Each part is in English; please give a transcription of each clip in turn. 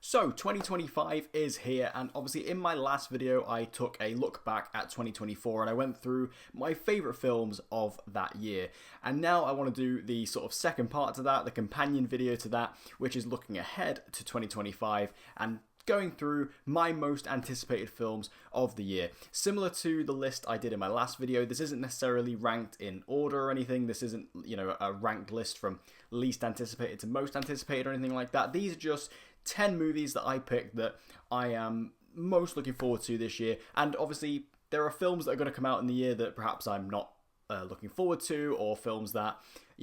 So 2025 is here, and obviously in my last video I took a look back at 2024 and I went through my favourite films of that year. And now I want to do the sort of second part to that, the companion video to that, which is looking ahead to 2025 and going through my most anticipated films of the year. Similar to the list I did in my last video, this isn't necessarily ranked in order or anything. This isn't, a ranked list from least anticipated to most anticipated or anything like that. These are just 10 movies that I picked that I am most looking forward to this year. And obviously, there are films that are going to come out in the year that perhaps I'm not looking forward to, or films that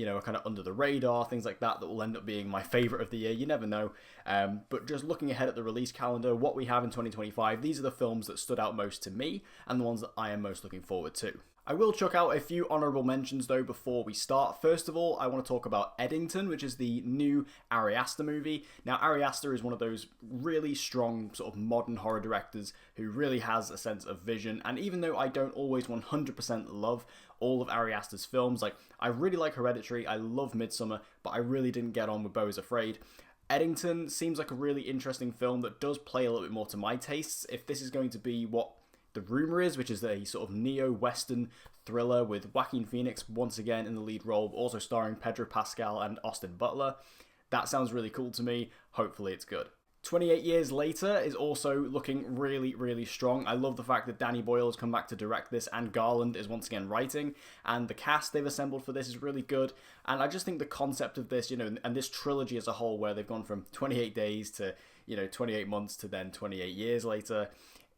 are kind of under the radar, things like that will end up being my favourite of the year. You never know. But just looking ahead at the release calendar, what we have in 2025, these are the films that stood out most to me and the ones that I am most looking forward to. I will chuck out a few honourable mentions though before we start. First of all, I want to talk about Eddington, which is the new Ari Aster movie. Now, Ari Aster is one of those really strong sort of modern horror directors who really has a sense of vision. And even though I don't always 100% love all of Ari Aster's films, like I really like Hereditary, I love Midsommar, but I really didn't get on with Beau is Afraid. Eddington seems like a really interesting film that does play a little bit more to my tastes. If this is going to be what the rumour is, which is a sort of neo-western thriller with Joaquin Phoenix once again in the lead role, also starring Pedro Pascal and Austin Butler. That sounds really cool to me. Hopefully it's good. 28 Years Later is also looking really, really strong. I love the fact that Danny Boyle has come back to direct this and Garland is once again writing, and the cast they've assembled for this is really good. And I just think the concept of this, and this trilogy as a whole, where they've gone from 28 days to, 28 months to then 28 years later,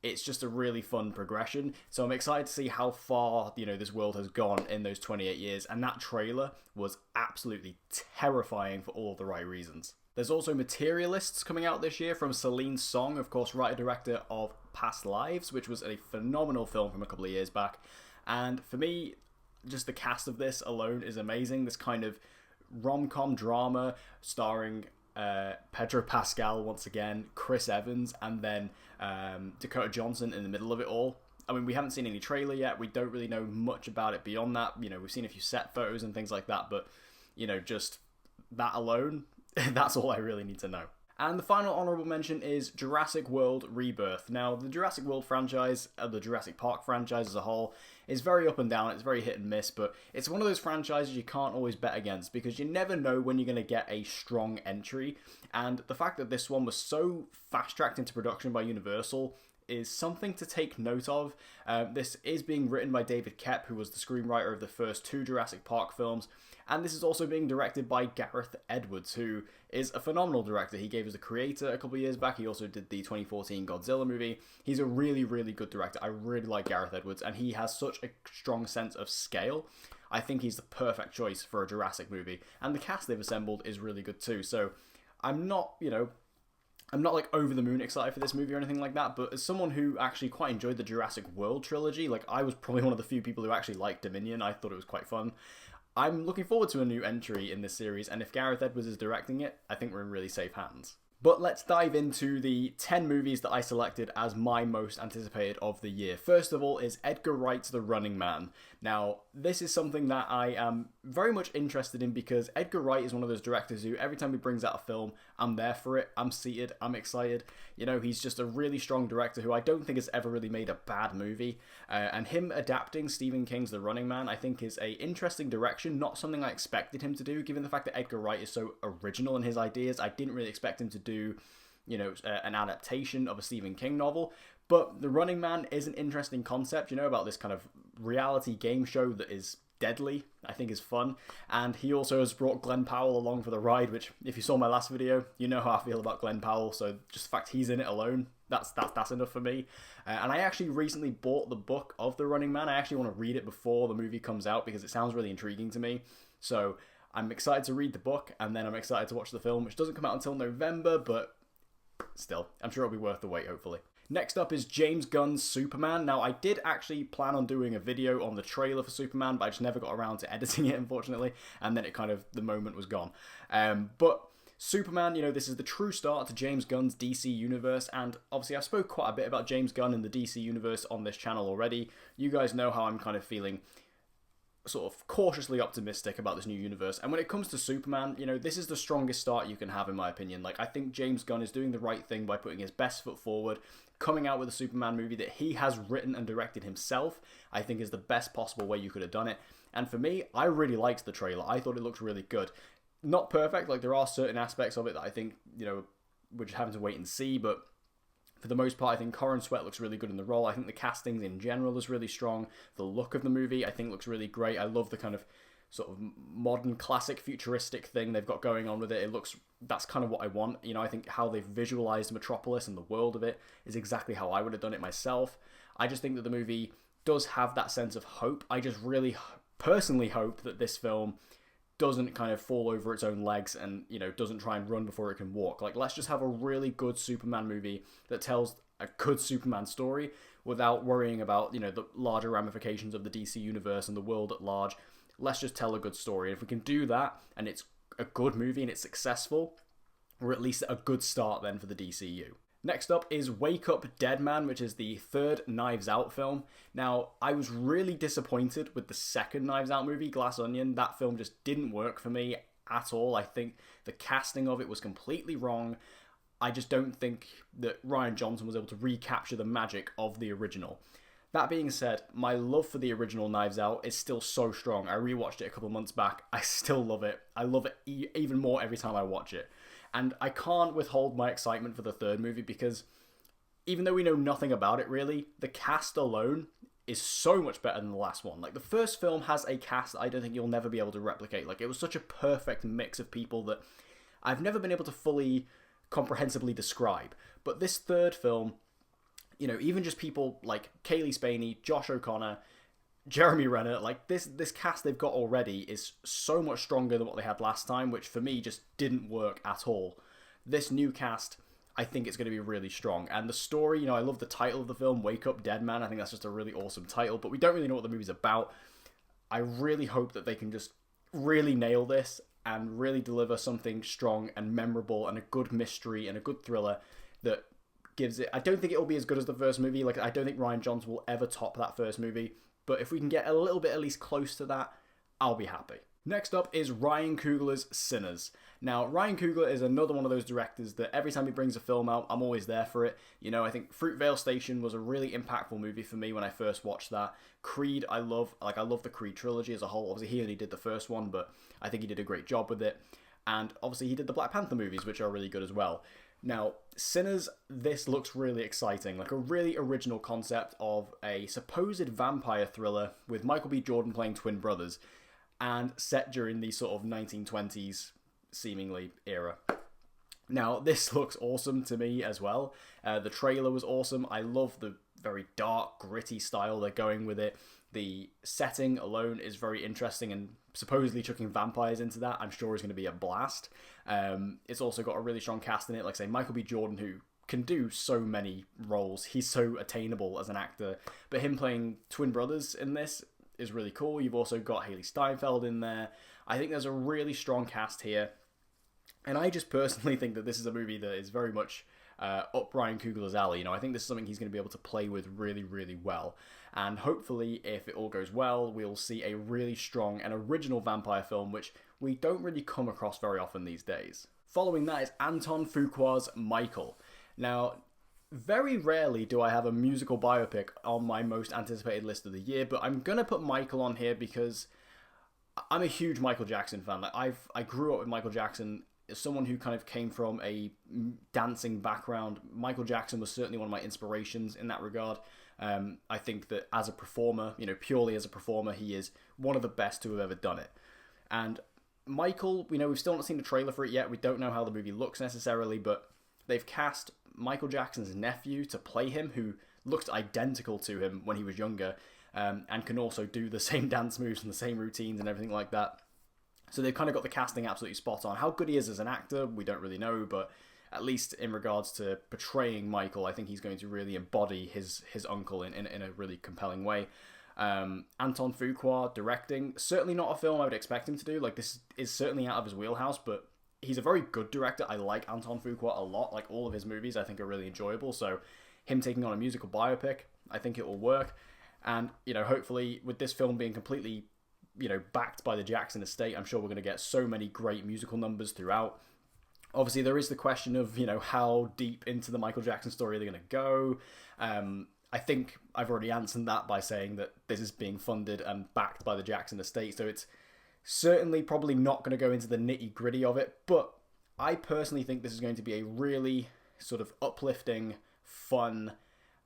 it's just a really fun progression. So I'm excited to see how far, this world has gone in those 28 years. And that trailer was absolutely terrifying for all the right reasons. There's also Materialists coming out this year from Celine Song, of course, writer-director of Past Lives, which was a phenomenal film from a couple of years back. And for me, just the cast of this alone is amazing. This kind of rom-com drama starring Pedro Pascal once again, Chris Evans, and then Dakota Johnson in the middle of it all. I mean, we haven't seen any trailer yet. We don't really know much about it beyond that. We've seen a few set photos and things like that, but just that alone, that's all I really need to know. And the final honourable mention is Jurassic World Rebirth. Now, the Jurassic World franchise, the Jurassic Park franchise as a whole, is very up and down. It's very hit and miss, but it's one of those franchises you can't always bet against because you never know when you're going to get a strong entry. And the fact that this one was so fast-tracked into production by Universal is something to take note of. This is being written by David Koepp, who was the screenwriter of the first two Jurassic Park films, and this is also being directed by Gareth Edwards, who is a phenomenal director. He gave us The Creator a couple of years back. He also did the 2014 Godzilla movie. He's a really, really good director. I really like Gareth Edwards, and he has such a strong sense of scale. I think he's the perfect choice for a Jurassic movie, and the cast they've assembled is really good too. So I'm not like over the moon excited for this movie or anything like that, but as someone who actually quite enjoyed the Jurassic World trilogy, like I was probably one of the few people who actually liked Dominion. I thought it was quite fun. I'm looking forward to a new entry in this series, and if Gareth Edwards is directing it, I think we're in really safe hands. But let's dive into the 10 movies that I selected as my most anticipated of the year. First of all is Edgar Wright's The Running Man. Now, this is something that I am very much interested in because Edgar Wright is one of those directors who every time he brings out a film, I'm there for it, I'm seated, I'm excited. He's just a really strong director who I don't think has ever really made a bad movie. And him adapting Stephen King's The Running Man, I think is a interesting direction, not something I expected him to do, given the fact that Edgar Wright is so original in his ideas. I didn't really expect him to do an adaptation of a Stephen King novel, but The Running Man is an interesting concept, about this kind of reality game show that is deadly, I think is fun, and he also has brought Glenn Powell along for the ride, which, if you saw my last video, you know how I feel about Glenn Powell, so just the fact he's in it alone, that's enough for me. And I actually recently bought the book of The Running Man. I actually want to read it before the movie comes out because it sounds really intriguing to me, so I'm excited to read the book, and then I'm excited to watch the film, which doesn't come out until November, but still, I'm sure it'll be worth the wait, hopefully. Next up is James Gunn's Superman. Now, I did actually plan on doing a video on the trailer for Superman, but I just never got around to editing it, unfortunately, and then the moment was gone. But Superman, this is the true start to James Gunn's DC universe, and obviously I've spoke quite a bit about James Gunn and the DC universe on this channel already. You guys know how I'm kind of feeling sort of cautiously optimistic about this new universe. And when it comes to Superman, you know, this is the strongest start you can have, in my opinion. Like, I think James Gunn is doing the right thing by putting his best foot forward, coming out with a Superman movie that he has written and directed himself. I think is the best possible way you could have done it. And for me, I really liked the trailer. I thought it looked really good. Not perfect, like there are certain aspects of it that I think, you know, we're just having to wait and see, but for the most part, I think Corin Sweat looks really good in the role. I think the castings in general is really strong. The look of the movie, I think, looks really great. I love the kind of sort of modern, classic, futuristic thing they've got going on with it. That's kind of what I want. You know, I think how they've visualized Metropolis and the world of it is exactly how I would have done it myself. I just think that the movie does have that sense of hope. I just really personally hope that this film doesn't kind of fall over its own legs and, you know, doesn't try and run before it can walk. Like, let's just have a really good Superman movie that tells a good Superman story without worrying about, you know, the larger ramifications of the DC universe and the world at large. Let's just tell a good story. And if we can do that and it's a good movie and it's successful, we're at least a good start then for the DCU. Next up is Wake Up Dead Man, which is the third Knives Out film. Now, I was really disappointed with the second Knives Out movie, Glass Onion. That film just didn't work for me at all. I think the casting of it was completely wrong. I just don't think that Rian Johnson was able to recapture the magic of the original. That being said, my love for the original Knives Out is still so strong. I rewatched it a couple of months back. I still love it. I love it even more every time I watch it. And I can't withhold my excitement for the third movie because even though we know nothing about it really, the cast alone is so much better than the last one. Like, the first film has a cast that I don't think you'll never be able to replicate. Like, it was such a perfect mix of people that I've never been able to fully comprehensively describe. But this third film, you know, even just people like Kaylee Spaney, Josh O'Connor, Jeremy Renner, like this cast they've got already is so much stronger than what they had last time, which for me just didn't work at all. This new cast, I think it's going to be really strong. And the story, you know, I love the title of the film, Wake Up Dead Man. I think that's just a really awesome title, but we don't really know what the movie's about. I really hope that they can just really nail this and really deliver something strong and memorable and a good mystery and a good thriller that gives it... I don't think it will be as good as the first movie. Like, I don't think Rian Johnson will ever top that first movie. But if we can get a little bit at least close to that, I'll be happy. Next up is Ryan Coogler's Sinners. Now, Ryan Coogler is another one of those directors that every time he brings a film out, I'm always there for it. You know, I think Fruitvale Station was a really impactful movie for me when I first watched that. Creed, I love the Creed trilogy as a whole. Obviously, he only did the first one, but I think he did a great job with it. And obviously, he did the Black Panther movies, which are really good as well. Now, Sinners, this looks really exciting, like a really original concept of a supposed vampire thriller with Michael B. Jordan playing twin brothers and set during the sort of 1920s, seemingly, era. Now, this looks awesome to me as well. The trailer was awesome. I love the very dark, gritty style they're going with it. The setting alone is very interesting, and supposedly chucking vampires into that, I'm sure is going to be a blast. It's also got a really strong cast in it, like say Michael B. Jordan, who can do so many roles. He's so attainable as an actor, but him playing twin brothers in this is really cool. You've also got Haley Steinfeld in there. I think there's a really strong cast here, and I just personally think that this is a movie that is very much up Ryan Coogler's alley. You know, I think this is something he's going to be able to play with really, really well. And hopefully, if it all goes well, we'll see a really strong and original vampire film, which we don't really come across very often these days. Following that is Anton Fuqua's Michael. Now, very rarely do I have a musical biopic on my most anticipated list of the year, but I'm going to put Michael on here because I'm a huge Michael Jackson fan. Like, I grew up with Michael Jackson. As someone who kind of came from a dancing background, Michael Jackson was certainly one of my inspirations in that regard. I think that as a performer, you know, purely as a performer, he is one of the best to have ever done it. And Michael, you know, we've still not seen a trailer for it yet. We don't know how the movie looks necessarily, but they've cast Michael Jackson's nephew to play him, who looked identical to him when he was younger, and can also do the same dance moves and the same routines and everything like that. So they've kind of got the casting absolutely spot on. How good he is as an actor, we don't really know, but at least in regards to portraying Michael, I think he's going to really embody his uncle in a really compelling way. Anton Fuqua directing, certainly not a film I would expect him to do. Like, this is certainly out of his wheelhouse, but he's a very good director. I like Anton Fuqua a lot. Like, all of his movies I think are really enjoyable. So him taking on a musical biopic, I think it will work. And, you know, hopefully with this film being completely backed by the Jackson estate. I'm sure we're going to get so many great musical numbers throughout. Obviously, there is the question of, how deep into the Michael Jackson story they're going to go. I think I've already answered that by saying that this is being funded and backed by the Jackson estate, so it's certainly probably not going to go into the nitty-gritty of it, but I personally think this is going to be a really sort of uplifting, fun,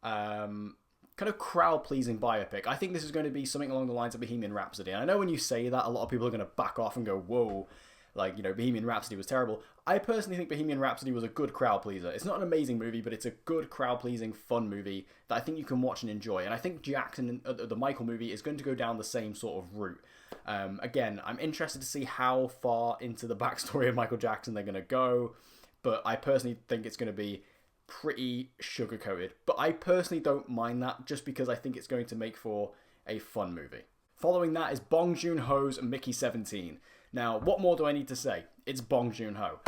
kind of crowd-pleasing biopic. I think this is going to be something along the lines of Bohemian Rhapsody. And I know when you say that, a lot of people are going to back off and go, whoa, Bohemian Rhapsody was terrible. I personally think Bohemian Rhapsody was a good crowd-pleaser. It's not an amazing movie, but it's a good crowd-pleasing, fun movie that I think you can watch and enjoy. And I think Jackson, the Michael movie, is going to go down the same sort of route. Again, I'm interested to see how far into the backstory of Michael Jackson they're going to go, but I personally think it's going to be pretty sugar-coated. But I personally don't mind that, just because I think it's going to make for a fun movie. Following that is Bong Joon-ho's Mickey 17. Now, what more do I need to say? It's Bong Joon-ho.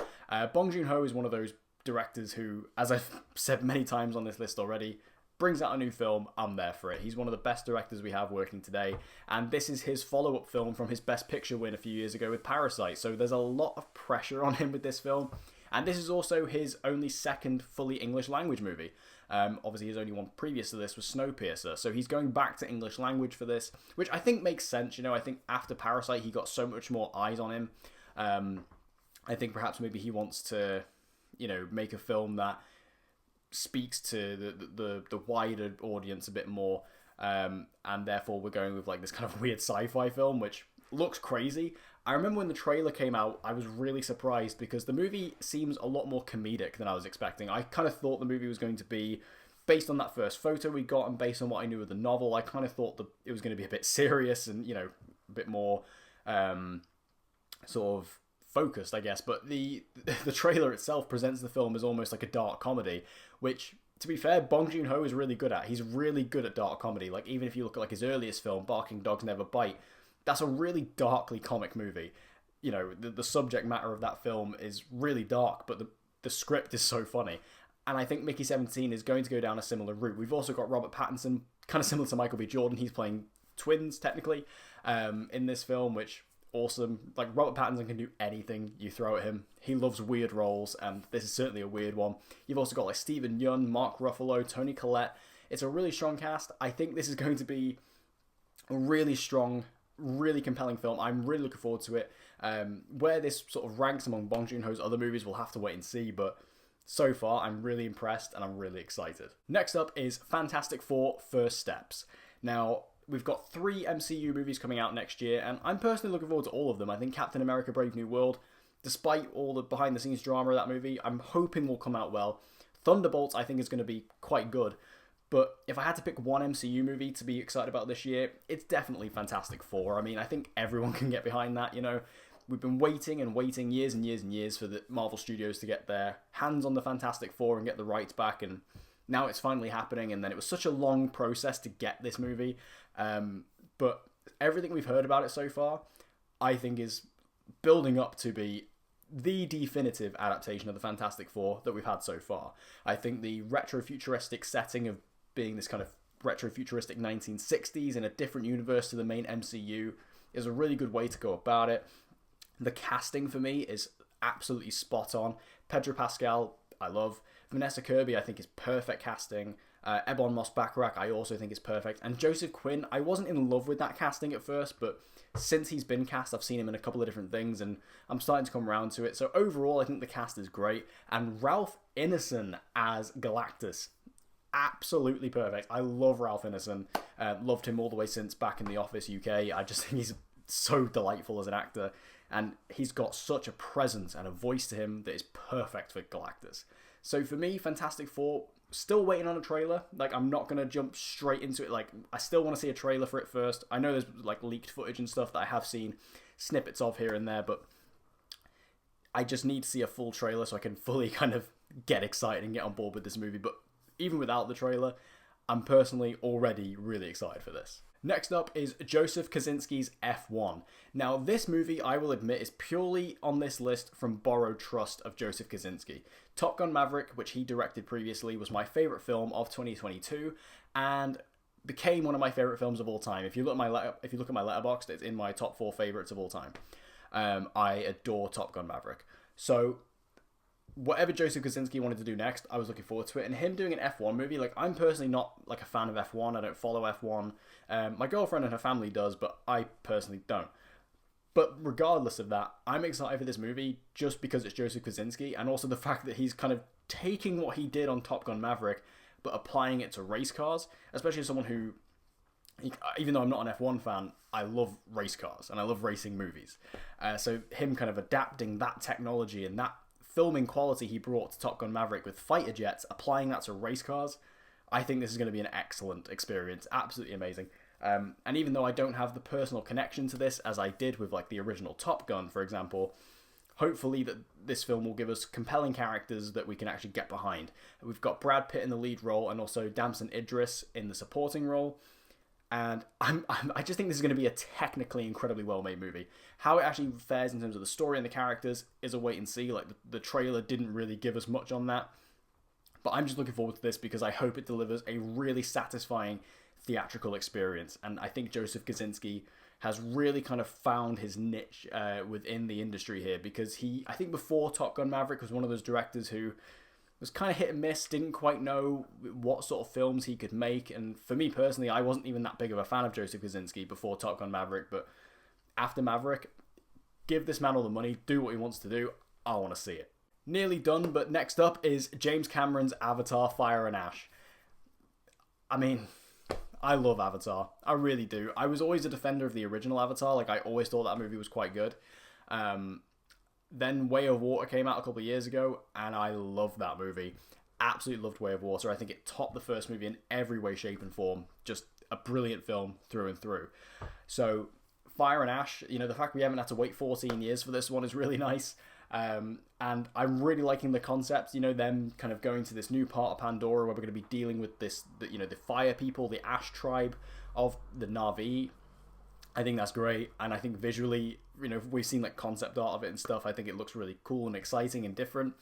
Bong Joon-ho is one of those directors who, as I've said many times on this list already, brings out a new film, I'm there for it. He's one of the best directors we have working today, and this is his follow-up film from his Best Picture win a few years ago with Parasite, so there's a lot of pressure on him with this film, and this is also his only second fully English language movie. Obviously, his only one previous to this was Snowpiercer, so he's going back to English language for this, which I think makes sense. I think after Parasite, he got so much more eyes on him. I think perhaps maybe he wants to, make a film that speaks to the wider audience a bit more, and therefore we're going with this kind of weird sci-fi film, which looks crazy. I remember when the trailer came out, I was really surprised because the movie seems a lot more comedic than I was expecting. I kind of thought the movie was going to be, based on that first photo we got and based on what I knew of the novel, I kind of thought that it was going to be a bit serious and, a bit more sort of focused, I guess. But the trailer itself presents the film as almost like a dark comedy, which, to be fair, Bong Joon-ho is really good at. He's really good at dark comedy. Even if you look at his earliest film, Barking Dogs Never Bite, that's a really darkly comic movie. The subject matter of that film is really dark, but the script is so funny. And I think Mickey 17 is going to go down a similar route. We've also got Robert Pattinson, kind of similar to Michael B. Jordan. He's playing twins, technically, in this film, which, awesome. Robert Pattinson can do anything you throw at him. He loves weird roles, and this is certainly a weird one. You've also got Stephen Yeun, Mark Ruffalo, Toni Collette. It's a really strong cast. I think this is going to be a really strong, really compelling film. I'm really looking forward to it. Where this sort of ranks among Bong Joon-ho's other movies, we'll have to wait and see, but so far I'm really impressed and I'm really excited. Next up is Fantastic Four: First Steps. Now, we've got 3 MCU movies coming out next year, and I'm personally looking forward to all of them. I think Captain America: Brave New World, despite all the behind-the-scenes drama of that movie, I'm hoping will come out well. Thunderbolts, I think, is going to be quite good. But if I had to pick one MCU movie to be excited about this year, it's definitely Fantastic Four. I mean, I think everyone can get behind that, We've been waiting and waiting years and years and years for the Marvel Studios to get their hands on the Fantastic Four and get the rights back, and now it's finally happening. And then it was such a long process to get this movie. But everything we've heard about it so far, I think, is building up to be the definitive adaptation of the Fantastic Four that we've had so far. I think the retro-futuristic setting of being this kind of retro-futuristic 1960s in a different universe to the main MCU is a really good way to go about it. The casting for me is absolutely spot on. Pedro Pascal, I love. Vanessa Kirby, I think, is perfect casting. Ebon Moss-Bachrach, I also think is perfect. And Joseph Quinn, I wasn't in love with that casting at first, but since he's been cast, I've seen him in a couple of different things, and I'm starting to come around to it. So overall, I think the cast is great. And Ralph Ineson as Galactus, absolutely perfect. I love Ralph Ineson. Loved him all the way since back in The Office UK. I just think he's so delightful as an actor, and he's got such a presence and a voice to him that is perfect for Galactus. So for me, Fantastic Four, still waiting on a trailer. I'm not going to jump straight into it. I still want to see a trailer for it first. I know there's leaked footage and stuff that I have seen snippets of here and there, but I just need to see a full trailer so I can fully kind of get excited and get on board with this movie. But even without the trailer, I'm personally already really excited for this. Next up is Joseph Kosinski's F1. Now, this movie, I will admit, is purely on this list from borrowed trust of Joseph Kosinski. Top Gun Maverick, which he directed previously, was my favourite film of 2022, and became one of my favorite films of all time. If you look at my Letterboxd, it's in my top 4 favorites of all time. I adore Top Gun Maverick. So whatever Joseph Kosinski wanted to do next, I was looking forward to it. And him doing an F1 movie, like, I'm personally not like a fan of F1. I don't follow F1. My girlfriend and her family does, but I personally don't. But regardless of that, I'm excited for this movie just because it's Joseph Kosinski, and also the fact that he's kind of taking what he did on Top Gun Maverick but applying it to race cars, especially as someone who, even though I'm not an F1 fan, I love race cars and I love racing movies. So him kind of adapting that technology and that filming quality he brought to Top Gun Maverick with fighter jets, applying that to race cars, I think this is going to be an excellent experience. Absolutely amazing. And even though I don't have the personal connection to this as I did with like the original Top Gun, for example, hopefully that this film will give us compelling characters that we can actually get behind. We've got Brad Pitt in the lead role and also Damson Idris in the supporting role. And I just think this is going to be a technically incredibly well-made movie. How it actually fares in terms of the story and the characters is a wait and see. Like, the trailer didn't really give us much on that. But I'm just looking forward to this because I hope it delivers a really satisfying theatrical experience. And I think Joseph Kosinski has really kind of found his niche within the industry here, because I think before Top Gun Maverick was one of those directors who was kind of hit and miss, didn't quite know what sort of films he could make. And for me personally, I wasn't even that big of a fan of Joseph Kosinski before Top Gun Maverick, but after Maverick, give this man all the money, do what he wants to do, I want to see it. Nearly done, but next up is James Cameron's Avatar: Fire and Ash. I mean, I love Avatar. I really do. I was always a defender of the original Avatar. Like, I always thought that movie was quite good. Then Way of Water came out a couple of years ago, and I loved that movie. Absolutely loved Way of Water. I think it topped the first movie in every way, shape, and form. Just a brilliant film through and through. So, Fire and Ash, the fact we haven't had to wait 14 years for this one is really nice. And I'm really liking the concept, them kind of going to this new part of Pandora where we're going to be dealing with the fire people, the Ash tribe of the Na'vi. I think that's great. And I think visually, we've seen like concept art of it and stuff. I think it looks really cool and exciting and different.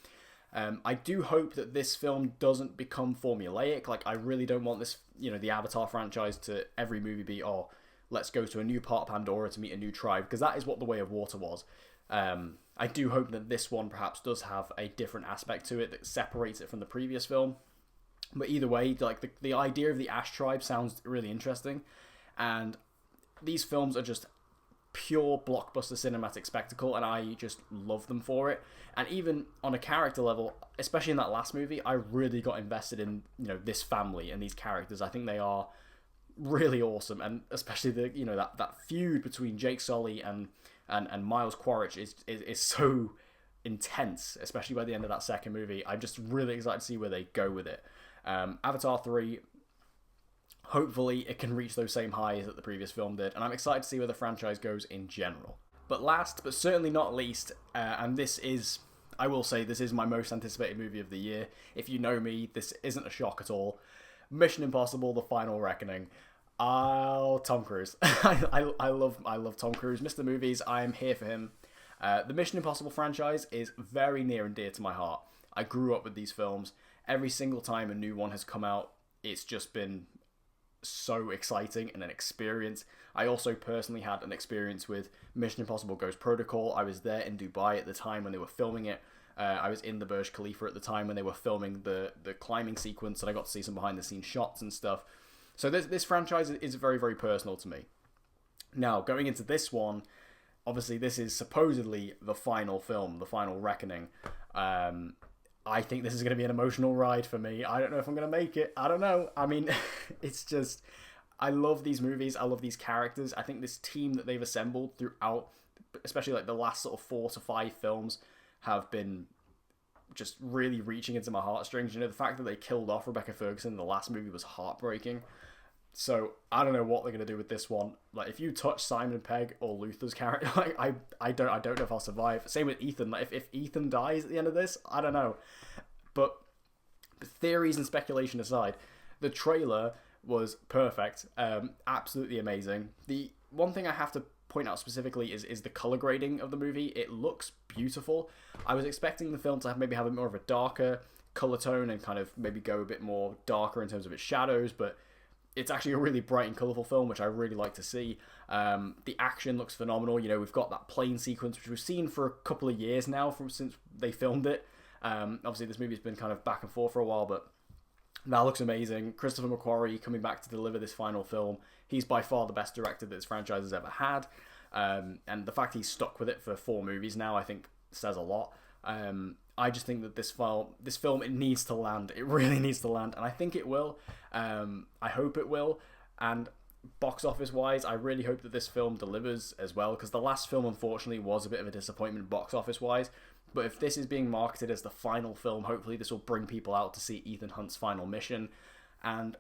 I do hope that this film doesn't become formulaic. Like, I really don't want this, the Avatar franchise to every movie be, oh, let's go to a new part of Pandora to meet a new tribe, because that is what The Way of Water was. I do hope that this one perhaps does have a different aspect to it that separates it from the previous film. But either way, like the idea of the Ash tribe sounds really interesting. And these films are just pure blockbuster cinematic spectacle, and I just love them for it. And even on a character level, especially in that last movie, I really got invested in this family and these characters. I think they are really awesome, and especially the that feud between Jake Sully and Miles Quaritch is so intense, especially by the end of that second movie. I'm just really excited to see where they go with it. Avatar 3, hopefully it can reach those same highs that the previous film did, and I'm excited to see where the franchise goes in general. But last, but certainly not least, and I will say this is my most anticipated movie of the year. If you know me, this isn't a shock at all. Mission Impossible: The Final Reckoning. Oh, Tom Cruise. I love Tom Cruise. Mr. Movies, I am here for him. The Mission Impossible franchise is very near and dear to my heart. I grew up with these films. Every single time a new one has come out, it's just been so exciting and an experience. I also personally had an experience with Mission Impossible Ghost Protocol. I was there in Dubai at the time when they were filming it. I was in the Burj Khalifa at the time when they were filming the climbing sequence, and I got to see some behind the scenes shots and stuff. So this franchise is very, very personal to me. Now, going into this one, obviously this is supposedly the final film, The Final Reckoning. I think this is going to be an emotional ride for me. I don't know if I'm going to make it. I don't know. I mean, it's just, I love these movies. I love these characters. I think this team that they've assembled throughout, especially like the last sort of 4 to 5 films, have been just really reaching into my heartstrings. The fact that they killed off Rebecca Ferguson in the last movie was heartbreaking. So I don't know what they're gonna do with this one. Like, if you touch Simon Pegg or Luther's character, like I don't know if I'll survive. Same with Ethan. Like, if Ethan dies at the end of this, I don't know. But theories and speculation aside, the trailer was perfect. Absolutely amazing. The one thing I have to point out specifically is the color grading of the movie. It looks beautiful. I was expecting the film to maybe have a more of a darker color tone and kind of maybe go a bit more darker in terms of its shadows, but it's actually a really bright and colourful film, which I really like to see. The action looks phenomenal. You know, we've got that plane sequence, which we've seen for a couple of years now since they filmed it. Obviously, this movie's been kind of back and forth for a while, but that looks amazing. Christopher McQuarrie coming back to deliver this final film. He's by far the best director that this franchise has ever had. And the fact he's stuck with it for 4 movies now, I think, says a lot. I just think that this film, it needs to land. It really needs to land, and I think it will. I hope it will. And box office wise, I really hope that this film delivers as well, because the last film, unfortunately, was a bit of a disappointment box office wise. But if this is being marketed as the final film, hopefully this will bring people out to see Ethan Hunt's final mission. And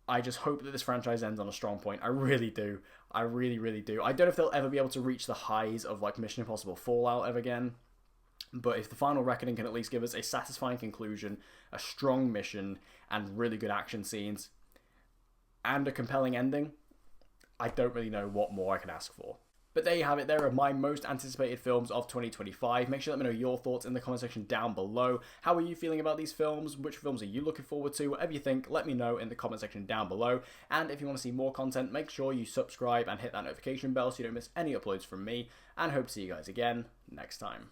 I just hope that this franchise ends on a strong point. I really do. I really, really do. I don't know if they'll ever be able to reach the highs of like Mission Impossible Fallout ever again. But if the Final Reckoning can at least give us a satisfying conclusion, a strong mission, and really good action scenes, and a compelling ending, I don't really know what more I can ask for. But there you have it. There are my most anticipated films of 2025. Make sure to let me know your thoughts in the comment section down below. How are you feeling about these films? Which films are you looking forward to? Whatever you think, let me know in the comment section down below. And if you want to see more content, make sure you subscribe and hit that notification bell so you don't miss any uploads from me. And hope to see you guys again next time.